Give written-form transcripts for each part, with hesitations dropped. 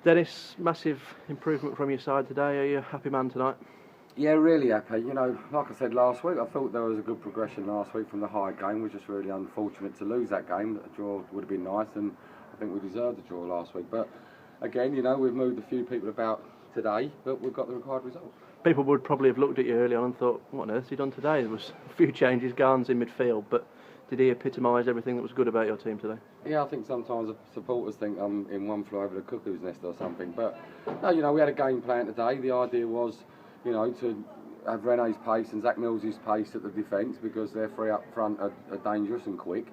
Dennis, massive improvement from your side today. Are you a happy man tonight? Yeah, really happy. You know, like I said last week, I thought there was a good progression last week from the high game. We're just really unfortunate to lose that game. A draw would have been nice, and I think we deserved a draw last week. But again, you know, we've moved a few people about today, but we've got the required result. People would probably have looked at you early on and thought, what on earth has he done today? There was a few changes, Garns in midfield, but did he epitomise everything that was good about your team today? Yeah, I think sometimes the supporters think I'm in one flew over the cuckoo's nest or something. But no, you know, we had a game plan today. The idea was, you know, to have Rene's pace and Zach Mills's pace at the defence, because their three up front are dangerous and quick.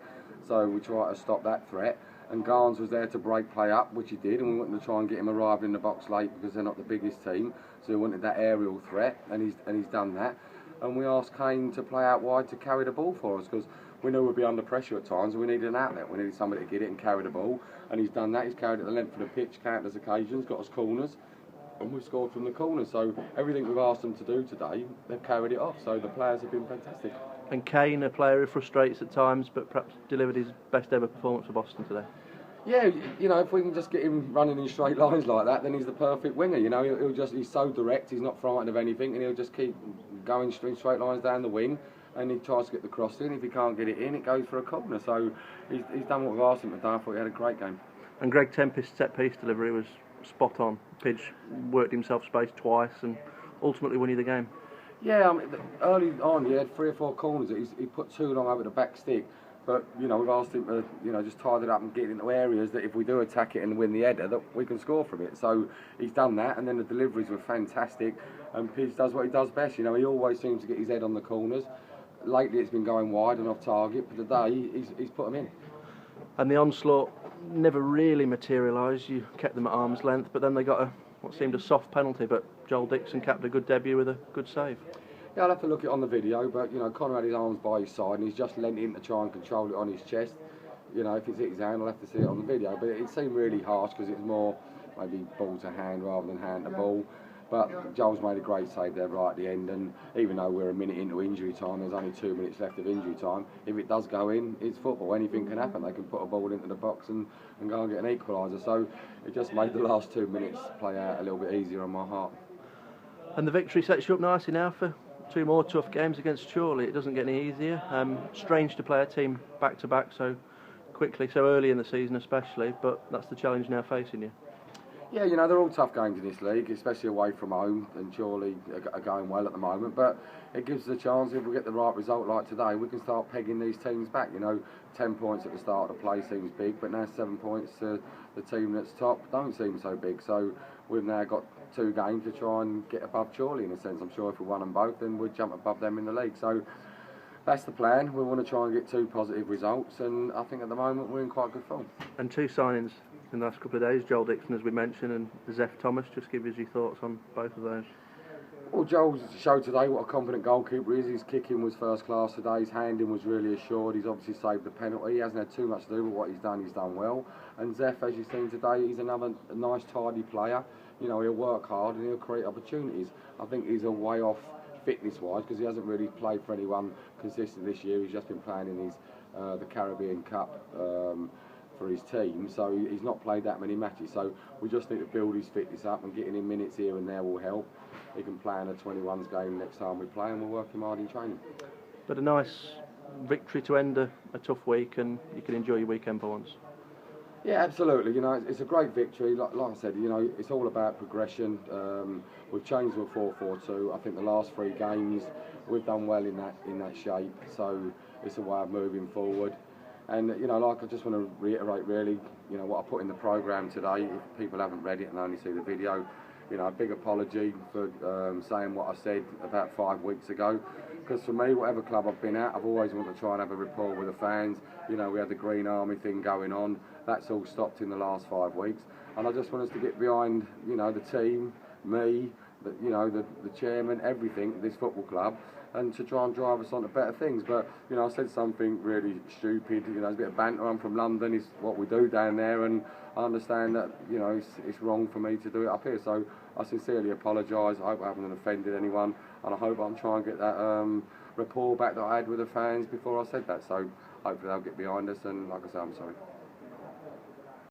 So we try to stop that threat. And Garns was there to break play up, which he did, and we wanted to try and get him arrived in the box late because they're not the biggest team. So we wanted that aerial threat, and he's done that. And we asked Kane to play out wide to carry the ball for us, because we knew we'd be under pressure at times and we needed an outlet. We needed somebody to get it and carry the ball, and he's done that. He's carried it the length of the pitch, countless occasions, got us corners, and we've scored from the corner. So everything we've asked them to do today, they've carried it off. So the players have been fantastic. And Kane, a player who frustrates at times, but perhaps delivered his best ever performance for Boston today. Yeah, you know, if we can just get him running in straight lines like that, then he's the perfect winger. You know, he's so direct, he's not frightened of anything, and he'll just keep going straight lines down the wing, and he tries to get the cross in. If he can't get it in, it goes for a corner. So he's done what we've asked him to do. I thought he had a great game. And Greg Tempest's set-piece delivery was spot on. Pidge worked himself space twice and ultimately won you the game. Yeah, I mean, early on he had 3 or 4 corners that he put too long over the back stick. But, you know, we've asked him to, you know, just tidy it up and get into areas that if we do attack it and win the header, that we can score from it. So he's done that, and then the deliveries were fantastic. And Pidge does what he does best. You know, he always seems to get his head on the corners. Lately it's been going wide and off target, but today he's put them in. And the onslaught never really materialised. You kept them at arm's length, but then they got what seemed a soft penalty, but Joel Dixon capped a good debut with a good save. Yeah, I'll have to look it on the video, but, you know, Connor had his arms by his side and he's just leant in to try and control it on his chest. You know, if it's hit his hand, I'll have to see it on the video. But it seemed really harsh because it was more maybe ball to hand rather than hand to ball. But Joel's made a great save there right at the end, and even though we're a minute into injury time, there's only 2 minutes left of injury time. If it does go in, it's football. Anything can happen. They can put a ball into the box and go and get an equaliser. So it just made the last 2 minutes play out a little bit easier on my heart. And the victory sets you up nicely now for 2 more tough games against Chorley. It doesn't get any easier. Strange to play a team back to back so quickly, so early in the season especially, but that's the challenge now facing you. Yeah, you know, they're all tough games in this league, especially away from home, and Chorley are going well at the moment, but it gives us a chance, if we get the right result like today, we can start pegging these teams back. You know, 10 points at the start of the play seems big, but now 7 points to the team that's top don't seem so big. So we've now got 2 games to try and get above Chorley in a sense. I'm sure if we won them both, then we'd jump above them in the league. So that's the plan. We want to try and get 2 positive results, and I think at the moment we're in quite good form. And 2 signings in the last couple of days, Joel Dixon as we mentioned, and Zeph Thomas. Just give us your thoughts on both of those. Well, Joel showed today what a confident goalkeeper is. His kicking was first class today, his handing was really assured, he's obviously saved the penalty, he hasn't had too much to do with what he's done well. And Zeph, as you've seen today, he's another nice tidy player. You know, he'll work hard and he'll create opportunities. I think he's a way off fitness-wise because he hasn't really played for anyone consistent this year. He's just been playing in his the Caribbean Cup for his team, so he's not played that many matches. So we just need to build his fitness up, and getting him minutes here and there will help. He can play in a 21s game next time we play, and we'll work him hard in training. But a nice victory to end a tough week, and you can enjoy your weekend for once. Yeah, absolutely. You know, it's a great victory. Like I said, you know, it's all about progression. We've changed to a 4-4-2. I think the last 3 games we've done well in that shape. So it's a way of moving forward. And, you know, like, I just want to reiterate really, you know, what I put in the programme today. If people haven't read it and only see the video, you know, a big apology for saying what I said about 5 weeks ago. Because for me, whatever club I've been at, I've always wanted to try and have a rapport with the fans. You know, we had the Green Army thing going on. That's all stopped in the last 5 weeks. And I just want us to get behind, you know, the team, me, you know, the chairman, everything, this football club, and to try and drive us on to better things. But, you know, I said something really stupid, you know, it's a bit of banter. I'm from London, it's what we do down there, and I understand that, you know, it's wrong for me to do it up here. So I sincerely apologise. I hope I haven't offended anyone, and I hope I'm trying to get that rapport back that I had with the fans before I said that. So hopefully they'll get behind us, and like I say, I'm sorry.